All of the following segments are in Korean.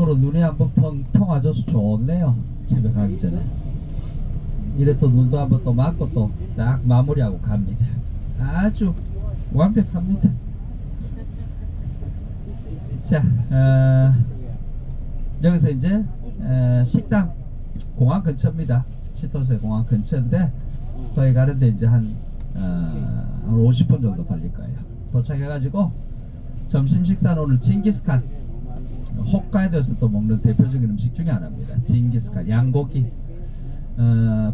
참고로 눈이 한번 펑펑 와줘서 좋네요. 집에 가기 전에. 이래 또 눈도 한번 또 맞고 또 딱 마무리하고 갑니다. 아주 완벽합니다. 자, 여기서 이제 식당 공항 근처입니다. 치토스의 공항 근처인데 거기 가는데 이제 한 50분 정도 걸릴 거예요. 도착해가지고 점심 식사는 오늘 징기스칸, 홋카이도에서 또 먹는 대표적인 음식 중에 하나입니다. 징기스칸 양고기.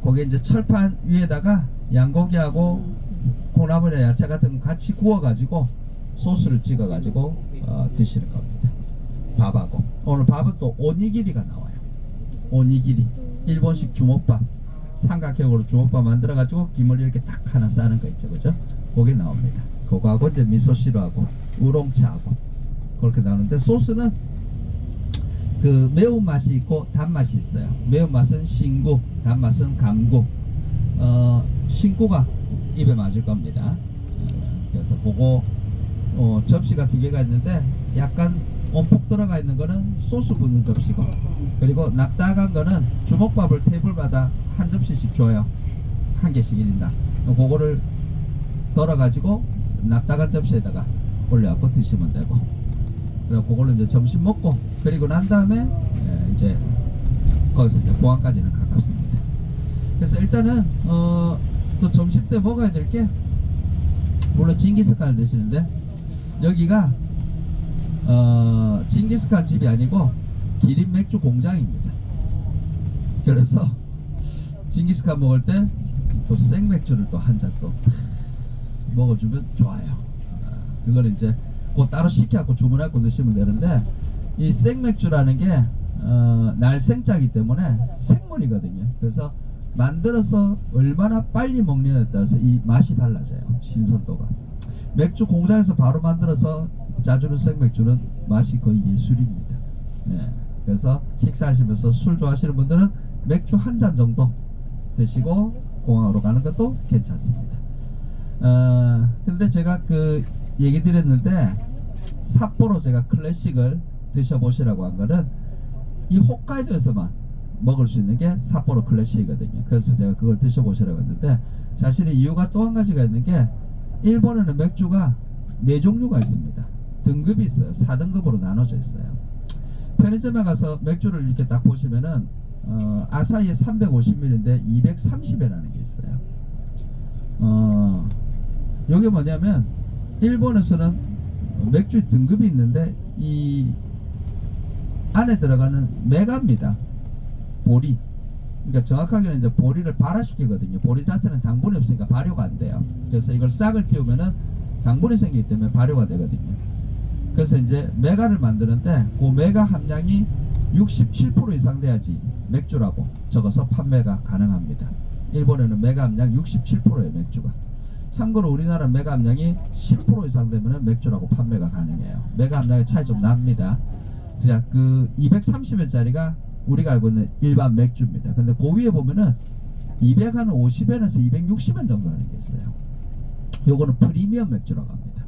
거기에 이제 철판 위에다가 양고기하고 콩나물이나 야채 같은 거 같이 구워가지고 소스를 찍어가지고 드시는 겁니다. 밥하고. 오늘 밥은 또 오니기리가 나와요. 오니기리, 일본식 주먹밥, 삼각형으로 주먹밥 만들어가지고 김을 이렇게 딱 하나 싸는 거 있죠, 그죠? 그게 나옵니다. 그거하고 이제 미소시루하고 우롱차하고 그렇게 나오는데, 소스는 그 매운맛이 있고 단맛이 있어요. 매운맛은 신구, 단맛은 감구. 신구가 입에 맞을 겁니다. 그래서 그거 접시가 두 개가 있는데, 약간 온폭 들어가 있는 거는 소스 붓는 접시고, 그리고 납작한 거는 주먹밥을 테이블마다 한 접시씩 줘요. 한 개씩 1인당. 그거를 덜어가지고 납작한 접시에다가 올려갖고 드시면 되고, 그리고 그걸로 이제 점심 먹고, 그리고 난 다음에 이제 거기서 이제 공항까지는 가깝습니다. 그래서 일단은 또 점심 때 먹어야 될 게, 물론 징기스칸을 드시는데, 여기가 징기스칸 집이 아니고 기린 맥주 공장입니다. 그래서 징기스칸 먹을 때 또 생맥주를 또 한 잔 또 먹어주면 좋아요. 그거는 이제 그 따로 시켜갖고 주문하고 드시면 되는데, 이 생맥주라는 게 날생짜기 때문에 생물이거든요. 그래서 만들어서 얼마나 빨리 먹느냐에 따라서 이 맛이 달라져요. 신선도가. 맥주 공장에서 바로 만들어서 짜주는 생맥주는 맛이 거의 예술입니다. 예. 그래서 식사하시면서 술 좋아하시는 분들은 맥주 한 잔 정도 드시고 공항으로 가는 것도 괜찮습니다. 근데 제가 그 얘기 드렸는데, 삿포로 제가 클래식을 드셔보시라고 한 거는 이 홋카이도에서만 먹을 수 있는 게 삿포로 클래식이거든요. 그래서 제가 그걸 드셔보시라고 했는데, 사실은 이유가 또 한 가지가 있는 게, 일본에는 맥주가 4종류가 있습니다. 등급이 있어요. 4등급으로 나눠져 있어요. 편의점에 가서 맥주를 이렇게 딱 보시면은 아사히에 350ml인데 230엔이라는 게 있어요. 요게 뭐냐면, 일본에서는 맥주 등급이 있는데 이 안에 들어가는 메가입니다. 보리. 그러니까 정확하게는 이제 보리를 발화시키거든요. 보리 자체는 당분이 없으니까 발효가 안 돼요. 그래서 이걸 싹을 틔우면은 당분이 생기기 때문에 발효가 되거든요. 그래서 이제 메가를 만드는데, 그 메가 함량이 67% 이상 돼야지 맥주라고 적어서 판매가 가능합니다. 일본에는 메가 함량 67%예요, 맥주가. 참고로 우리나라 메가 함량이 10% 이상 되면 맥주라고 판매가 가능해요. 메가 함량의 차이 좀 납니다. 자, 그 230엔짜리가 우리가 알고 있는 일반 맥주입니다. 근데 그 위에 보면은 250엔에서 260엔 정도 하는 게 있어요. 요거는 프리미엄 맥주라고 합니다.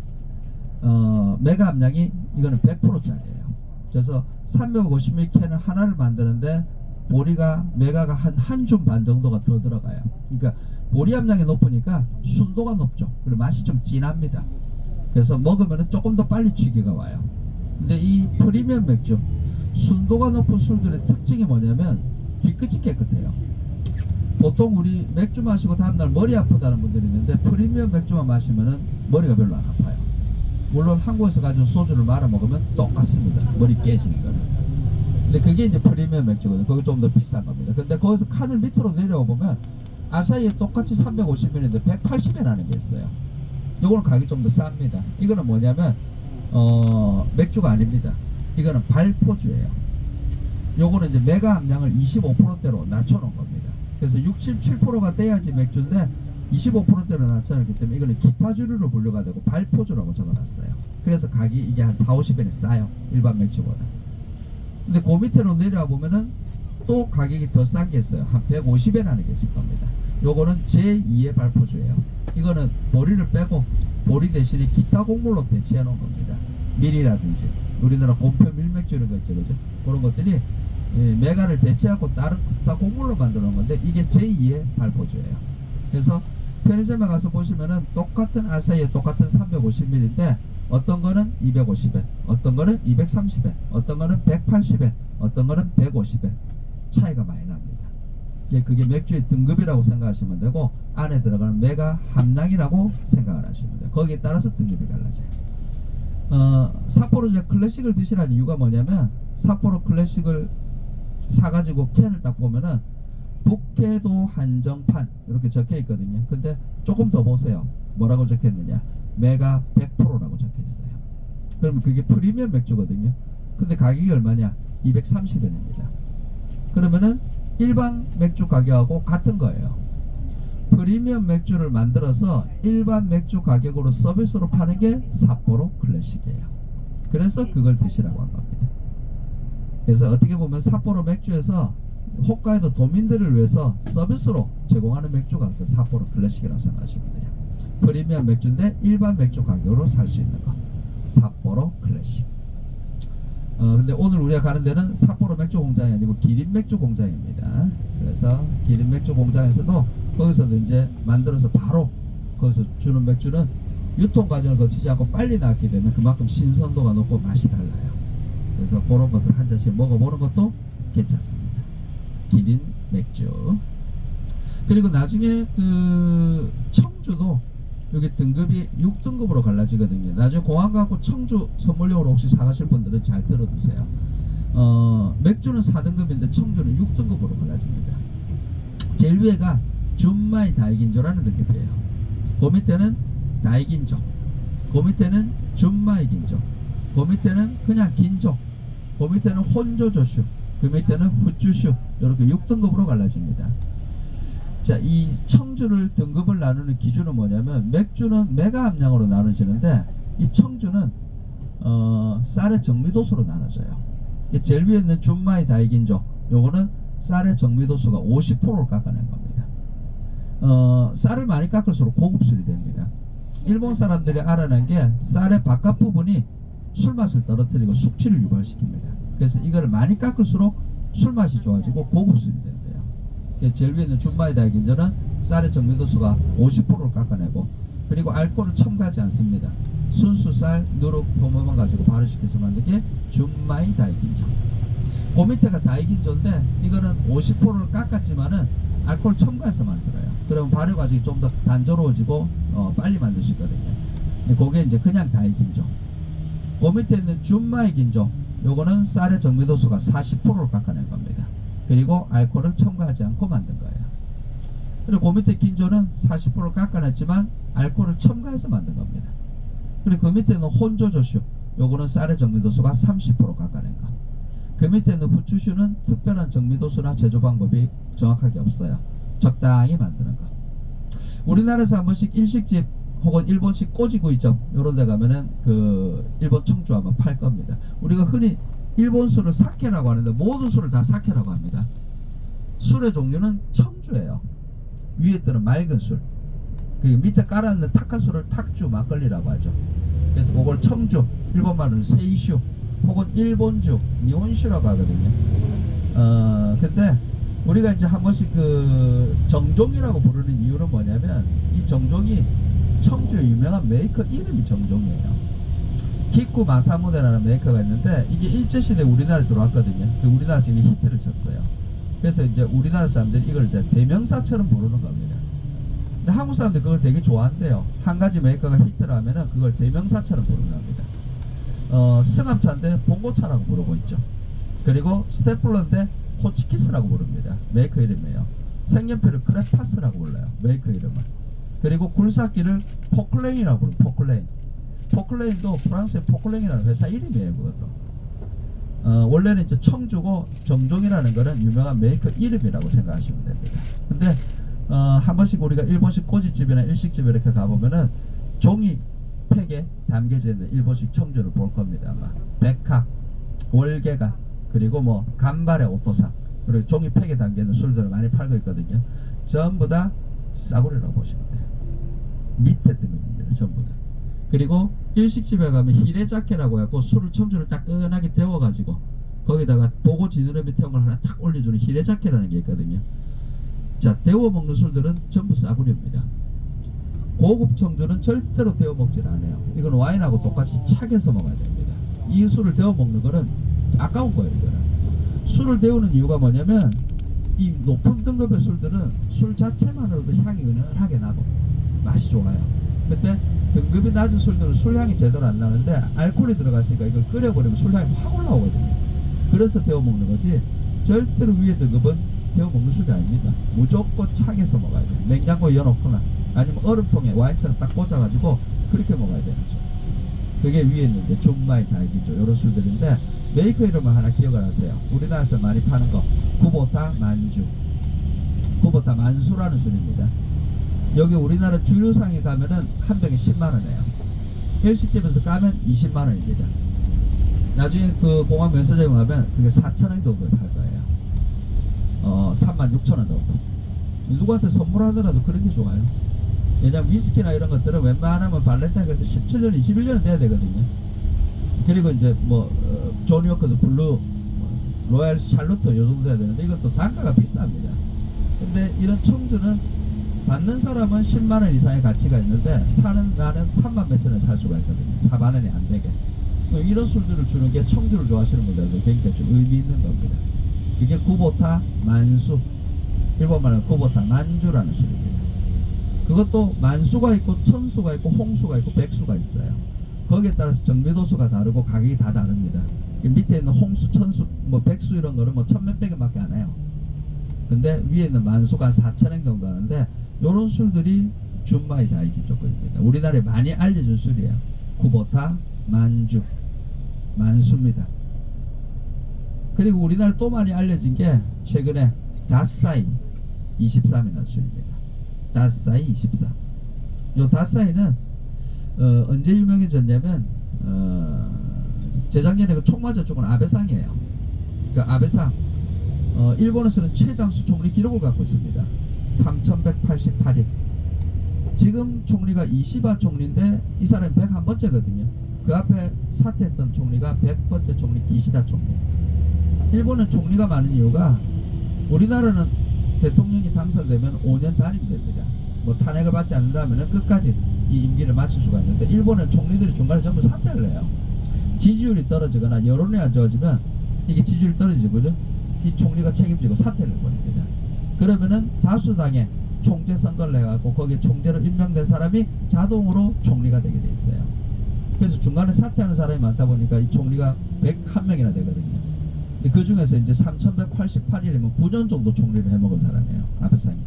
메가 함량이 이거는 100%짜리예요. 그래서 350ml 캔을 하나를 만드는데 보리가 메가가 한 줌 반 정도가 더 들어가요. 그러니까 보리 함량이 높으니까 순도가 높죠. 그리고 맛이 좀 진합니다. 그래서 먹으면 조금 더 빨리 취기가 와요. 근데 이 프리미엄 맥주, 순도가 높은 술들의 특징이 뭐냐면 뒤끝이 깨끗해요. 보통 우리 맥주 마시고 다음날 머리 아프다는 분들이 있는데, 프리미엄 맥주만 마시면은 머리가 별로 안 아파요. 물론 한국에서 가지고 소주를 말아 먹으면 똑같습니다. 머리 깨지는 거는. 근데 그게 이제 프리미엄 맥주거든요. 그게 좀 더 비싼 겁니다. 근데 거기서 칸을 밑으로 내려와 보면 아사히에 똑같이 350ml인데 180엔 하는 게 있어요. 요거는 가격이 좀 더 쌉니다. 이거는 뭐냐면 맥주가 아닙니다. 이거는 발포주예요. 요거는 이제 메가 함량을 25%대로 낮춰놓은 겁니다. 그래서 67%가 돼야지 맥주인데 25%대로 낮춰놨기 때문에 이거는 기타주류로 분류가 되고 발포주라고 적어놨어요. 그래서 가격이 이게 한 4~50엔이 싸요, 일반 맥주보다. 근데 그 밑으로 내려와 보면은 또 가격이 더 싼 게 있어요. 한 150엔 하는 게 있을 겁니다. 요거는 제2의 발포주예요. 이거는 보리를 빼고 보리 대신에 기타 곡물로 대체해 놓은 겁니다. 밀이라든지 우리나라 곰표 밀맥주 이런 거 있죠, 그죠? 그런 것들이 메가를 대체하고 다른 다 곡물로 만들어 놓은 건데 이게 제2의 발포주예요. 그래서 편의점에 가서 보시면은 똑같은 아사히에 똑같은 350ml인데 어떤 거는 250엔, 어떤 거는 230엔, 어떤 거는 180엔, 어떤 거는 150엔 차이가 많이 납니다. 그게 맥주의 등급이라고 생각하시면 되고 안에 들어가는 메가 함량이라고 생각을 하시면 돼요. 거기에 따라서 등급이 달라져요. 삿포로 이제 클래식을 드시라는 이유가 뭐냐면 삿포로 클래식을 사가지고 캔을 딱 보면은 북해도 한정판 이렇게 적혀 있거든요. 근데 조금 더 보세요. 뭐라고 적혀 있느냐? 메가 100%라고 적혀 있어요. 그러면 그게 프리미엄 맥주거든요. 근데 가격이 얼마냐? 230엔입니다. 그러면은 일반 맥주 가격하고 같은 거예요. 프리미엄 맥주를 만들어서 일반 맥주 가격으로 서비스로 파는 게 삿포로 클래식이에요. 그래서 그걸 드시라고 한 겁니다. 그래서 어떻게 보면 삿포로 맥주에서 홋카이도 도민들을 위해서 서비스로 제공하는 맥주가 그 삿포로 클래식이라고 생각하시면 돼요. 프리미엄 맥주인데 일반 맥주 가격으로 살 수 있는 거 삿포로 클래식. 근데 오늘 우리가 가는 데는 삿포로 맥주 공장이 아니고 기린 맥주 공장입니다. 그래서 기린 맥주 공장에서도 거기서도 이제 만들어서 바로 거기서 주는 맥주는 유통 과정을 거치지 않고 빨리 나왔기 때문에 그만큼 신선도가 높고 맛이 달라요. 그래서 그런 것들 한 잔씩 먹어보는 것도 괜찮습니다. 기린 맥주. 그리고 나중에 그 청주도 여기 등급이 6등급으로 갈라지거든요. 나중에 공항 가고 청주 선물용으로 혹시 사가실 분들은 잘 들어두세요. 맥주는 4등급인데 청주는 6등급으로 갈라집니다. 제일 위에가 준마이 다이긴조라는 등급이에요. 그 밑에는 다이긴조, 그 밑에는 준마이 긴조, 그 밑에는 그냥 긴조, 그 밑에는 혼조조슈, 그 밑에는 후추슈, 이렇게 6등급으로 갈라집니다. 자, 이 청주를 등급을 나누는 기준은 뭐냐면 맥주는 메가 함량으로 나눠지는데 이 청주는 쌀의 정미도수로 나눠져요. 제일 위에 있는 준마이 다이긴조, 요거는 쌀의 정미도수가 50%를 깎아낸 겁니다. 쌀을 많이 깎을수록 고급술이 됩니다. 일본 사람들이 알아낸 게 쌀의 바깥 부분이 술맛을 떨어뜨리고 숙취를 유발시킵니다. 그래서 이거를 많이 깎을수록 술맛이 좋아지고 고급술이 된대요. 제일 위에 있는 준마이 다이긴조는 쌀의 정미도수가 50%를 깎아내고 그리고 알코올을 첨가하지 않습니다. 순수 쌀, 누룩, 효모만 가지고 발효시켜서 만든 게 준마이 다이긴조. 그 밑에가 다이긴조인데 이거는 50%를 깎았지만은 알코올 첨가해서 만들어요. 그러면 발효 과정이 좀 더 단조로워지고 빨리 만들 수 있거든요. 그게 이제 그냥 다이긴조. 그 밑에 있는 준마이 긴조, 요거는 쌀의 정미도수가 40%를 깎아낸 겁니다. 그리고 알코올을 첨가하지 않고 만든 거예요. 그리고 그 밑에 긴조는 40% 깎아냈지만 알코올을 첨가해서 만든 겁니다. 그리고 그 밑에는 혼조조슈, 요거는 쌀의 정미도수가 30% 깎아낸 거. 그 밑에 있는 후추슈는 특별한 정미도수나 제조 방법이 정확하게 없어요. 적당히 만드는 거. 우리나라에서 한 번씩 일식집 혹은 일본식 꼬지구이점 요런 데 가면은 그 일본 청주 아마 팔 겁니다. 우리가 흔히 일본 술을 사케라고 하는데 모든 술을 다 사케라고 합니다. 술의 종류는 청주예요. 위에 뜨는 맑은 술, 그 밑에 깔아놓는 탁한 술을 탁주 막걸리라고 하죠. 그래서 그걸 청주, 일본 말로는 세이슈 혹은 일본주, 니온슈라고 하거든요. 근데 우리가 이제 한 번씩 그 정종이라고 부르는 이유는 뭐냐면 이 정종이 청주의 유명한 메이커 이름이 정종이에요. 기쿠 마사무네라는 메이커가 있는데 이게 일제시대에 우리나라에 들어왔거든요. 우리나라에서 이게 히트를 쳤어요. 그래서 이제 우리나라 사람들이 이걸 대명사처럼 부르는 겁니다. 근데 한국 사람들이 그걸 되게 좋아한대요. 한 가지 메이커가 히트를 하면은 그걸 대명사처럼 부르는 겁니다. 승합차인데 봉고차라고 부르고 있죠. 그리고 스테플러인데 호치키스라고 부릅니다. 메이커 이름이에요. 색연필을 크레파스라고 불러요. 메이커 이름은. 그리고 굴삭기를 포클레인이라고 부르요. 포클레인. 포클레인도 프랑스의 포클레인이라는 회사 이름이에요. 그것도. 원래는 이제 청주고 정종이라는 거는 유명한 메이커 이름이라고 생각하시면 됩니다. 근데 한 번씩 우리가 일본식 꼬지집이나 일식집에 이렇게 가보면은 종이 팩에 담겨져 있는 일본식 청주를 볼 겁니다. 아마 백학, 월계가, 그리고 뭐 간발의 오토사, 그리고 종이 팩에 담겨있는 술들을 많이 팔고 있거든요. 전부 다 싸구려라고 보시면 돼요. 밑에 등급입니다. 전부 다. 그리고 일식집에 가면 히레자케라고 해갖고 술을 첨주를 따끈하게 데워가지고 거기다가 보고 지느러미 태운 걸 하나 탁 올려주는 히레자케라는 게 있거든요. 자, 데워 먹는 술들은 전부 싸구려입니다. 고급 청주는 절대로 데워 먹질 않아요. 이건 와인하고 똑같이 착해서 먹어야 됩니다. 이 술을 데워 먹는 거는 아까운 거예요. 이거는 술을 데우는 이유가 뭐냐면 이 높은 등급의 술들은 술 자체만으로도 향이 은은하게 나고 맛이 좋아요. 근데 등급이 낮은 술들은 술향이 제대로 안 나는데 알코올이 들어갔으니까 이걸 끓여버리면 술향이 확 올라오거든요. 그래서 데워 먹는 거지 절대로 위에 등급은 데워 먹는 술이 아닙니다. 무조건 착해서 먹어야 돼요. 냉장고에 넣어놓거나 아니면 얼음통에 와인처럼 딱 꽂아가지고 그렇게 먹어야 되는 술. 그게 위에 있는 게 준마이 다이기죠. 이런 술들인데 메이커 이름을 하나 기억을 하세요. 우리나라에서 많이 파는 거 쿠보타 만주, 쿠보타 만수라는 술입니다. 여기 우리나라 주류상에 가면은 한 병에 10만원이에요. 일식집에서 까면 20만원입니다. 나중에 그 공항 면세점에 가면 그게 4,000원 정도에 팔 거예요. 36,000원 정도. 누구한테 선물하더라도 그런 게 좋아요. 왜냐면 위스키나 이런 것들은 웬만하면 발렌타인 그때 17년, 21년은 돼야 되거든요. 그리고 이제 뭐 조니 워커도 블루, 로얄 샬롯도 요 정도 돼야 되는데 이건 또 단가가 비쌉니다. 근데 이런 청주는 받는 사람은 10만원 이상의 가치가 있는데 사는 나는 3만 몇천 원 살 수가 있거든요. 4만원이 안 되게. 이런 술들을 주는 게 청주를 좋아하시는 분들도 굉장히 좀 의미 있는 겁니다. 이게 쿠보타 만수, 일본말로 쿠보타 만주라는 술입니다. 그것도 만수가 있고 천수가 있고 홍수가 있고 백수가 있어요. 거기에 따라서 정밀도수가 다르고 가격이 다 다릅니다. 밑에 있는 홍수, 천수, 뭐 백수 이런 거는 뭐 천몇백 원밖에 안 해요. 근데 위에 있는 만수가 한 4,000원 정도 하는데 요런 술들이 준마이 다이기 조건입니다. 우리나라에 많이 알려진 술이에요. 쿠보타 만주 만수입니다. 그리고 우리나라에 또 많이 알려진 게 최근에 다사이 23이라는 술입니다. 다사이 24. 요 다사이는 언제 유명해졌냐면 재작년에 그 총 맞아 죽은 아베상이에요. 그 아베상 일본에서는 최장수 총리 기록을 갖고 있습니다. 3188일. 지금 총리가 이시바 총리인데 이 사람이 101번째거든요. 그 앞에 사퇴했던 총리가 100번째 총리 기시다 총리. 일본은 총리가 많은 이유가 우리나라는 대통령이 당선되면 5년 단임이 됩니다. 뭐 탄핵을 받지 않는다면 끝까지 이 임기를 마칠 수가 있는데 일본은 총리들이 중간에 전부 사퇴를 해요. 지지율이 떨어지거나 여론이 안 좋아지면 이게 지지율이 떨어지죠. 그죠? 이 총리가 책임지고 사퇴를 해버립니다. 그러면은 다수당의 총재 선거를 해갖고 거기에 총재로 임명된 사람이 자동으로 총리가 되게 돼 있어요. 그래서 중간에 사퇴하는 사람이 많다 보니까 이 총리가 101명이나 되거든요. 근데 그 중에서 이제 3188일이면 9년 정도 총리를 해먹은 사람이에요. 아베상이.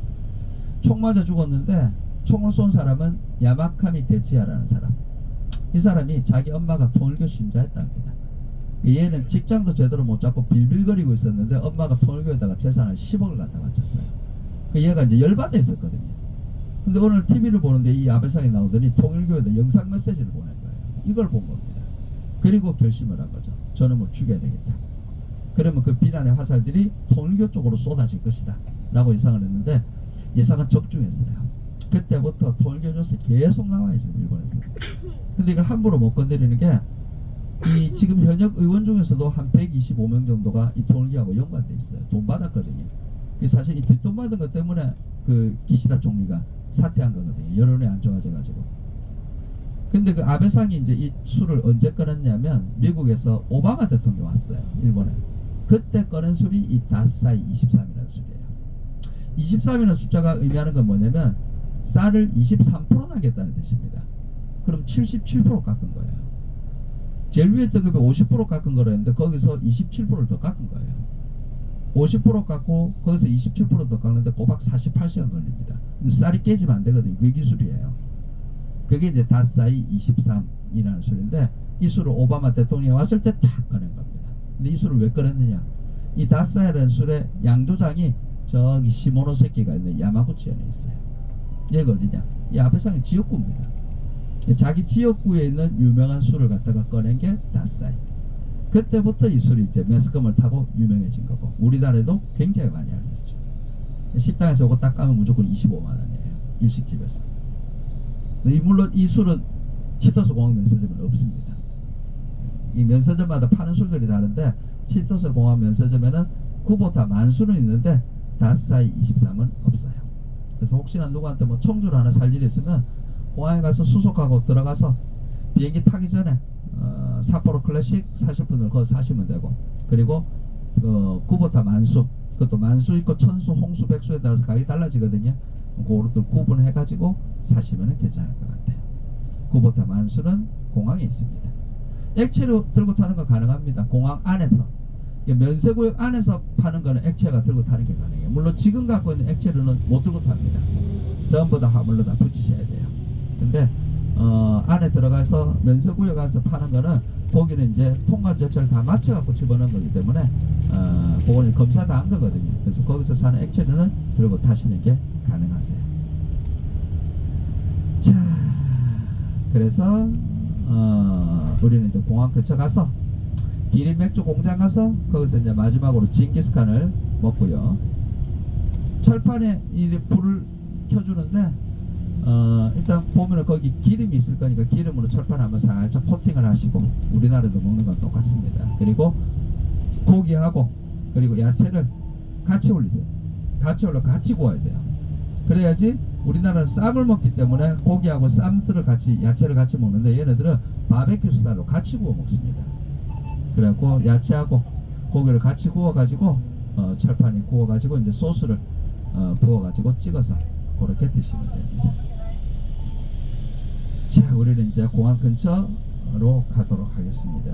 총 맞아 죽었는데 총을 쏜 사람은 야마카미 데치야라는 사람. 이 사람이 자기 엄마가 통일교 신자였답니다. 얘는 직장도 제대로 못 잡고 빌빌거리고 있었는데 엄마가 통일교에다가 재산을 10억을 갖다 바쳤어요. 얘가 이제 열받아 있었거든요. 근데 오늘 TV를 보는데 이 아베상이 나오더니 통일교에다 영상 메시지를 보낸 거예요. 이걸 본 겁니다. 그리고 결심을 한 거죠. 저놈을 죽여야 되겠다. 그러면 그 비난의 화살들이 통일교 쪽으로 쏟아질 것이다 라고 예상을 했는데 예상은 적중했어요. 그때부터 통일교 뉴스 계속 나와요. 지금 일본에서. 근데 이걸 함부로 못 건드리는 게 이 지금 현역 의원 중에서도 한 125명 정도가 이 통일교하고 연관돼 있어요. 돈 받았거든요. 사실 이 뒷돈 받은 것 때문에 그 기시다 총리가 사퇴한 거거든요. 여론이 안 좋아져가지고. 근데 그 아베상이 이제 이 술을 언제 꺼냈냐면 미국에서 오바마 대통령이 왔어요. 일본에. 그때 꺼낸 술이 이 다사이 23이라는 술이에요. 23이라는 숫자가 의미하는 건 뭐냐면 쌀을 23% 나겠다는 뜻입니다. 그럼 77% 깎은 거예요. 제일 위에 등급에 50% 깎은 거라는데 거기서 27%를 더 깎은 거예요. 50% 깎고 거기서 27% 더 깎는데 꼬박 48시간 걸립니다. 쌀이 깨지면 안 되거든요. 그게 기술이에요. 그게 이제 다사이 23이라는 술인데 이 술을 오바마 대통령이 왔을 때 탁 꺼낸 겁니다. 근데 이 술을 왜 꺼냈느냐? 이 다사이라는 술의 양조장이 저기 시모노세키가 있는 야마구치현에 있어요. 얘가 어디냐? 이 아베상의 지역구입니다. 자기 지역구에 있는 유명한 술을 갖다가 꺼낸 게 다사이. 그때부터 이 술이 이제 매스컴을 타고 유명해진 거고 우리나라에도 굉장히 많이 알려졌죠. 식당에서 이거 딱 까면 무조건 25만 원이에요. 일식집에서. 물론 이 술은 치토스 공항 면세점은 없습니다. 이 면세점마다 파는 술들이 다른데 치토스 공항 면세점에는 쿠보타 만수는 있는데 다스사이 23은 없어요. 그래서 혹시나 누구한테 뭐 청주를 하나 살 일이 있으면 공항에 가서 수속하고 들어가서 비행기 타기 전에 삿포로 클래식 사실 분들 그거 사시면 되고, 그리고 쿠보타 만수, 그것도 만수 있고 천수, 홍수, 백수에 따라서 가격이 달라지거든요. 그거를 구분해 가지고 사시면 괜찮을 것 같아요. 쿠보타 만수는 공항에 있습니다. 액체로 들고 타는 거 가능합니다. 공항 안에서. 면세구역 안에서 파는 거는 액체가 들고 타는 게 가능해요. 물론 지금 갖고 있는 액체로는 못 들고 탑니다. 전부 다 화물로 다 붙이셔야 돼요. 근데 안에 들어가서 면세구역 가서 파는 거는 거기는 이제 통관 절차를 다 맞춰갖고 집어넣은 거기 때문에 그거는 검사 다 한 거거든요. 그래서 거기서 사는 액체로는 들고 타시는 게 가능하세요. 자, 그래서 우리는 이제 공항 근처 가서 기린 맥주 공장 가서 거기서 이제 마지막으로 징기스칸을 먹고요. 철판에 이 불을 켜주는데 일단 보면은 거기 기름이 있을 거니까 기름으로 철판 한번 살짝 코팅을 하시고, 우리나라도 먹는 건 똑같습니다. 그리고 고기하고 그리고 야채를 같이 올리세요. 같이 올려 같이 구워야 돼요. 그래야지, 우리나라는 쌈을 먹기 때문에 고기하고 쌈들을 같이, 야채를 같이 먹는데 얘네들은 바베큐 스타일로 같이 구워 먹습니다. 그래갖고 야채하고 고기를 같이 구워가지고 철판에 구워가지고 이제 소스를 부어가지고 찍어서 그렇게 드시면 됩니다. 자, 우리는 이제 공항 근처로 가도록 하겠습니다.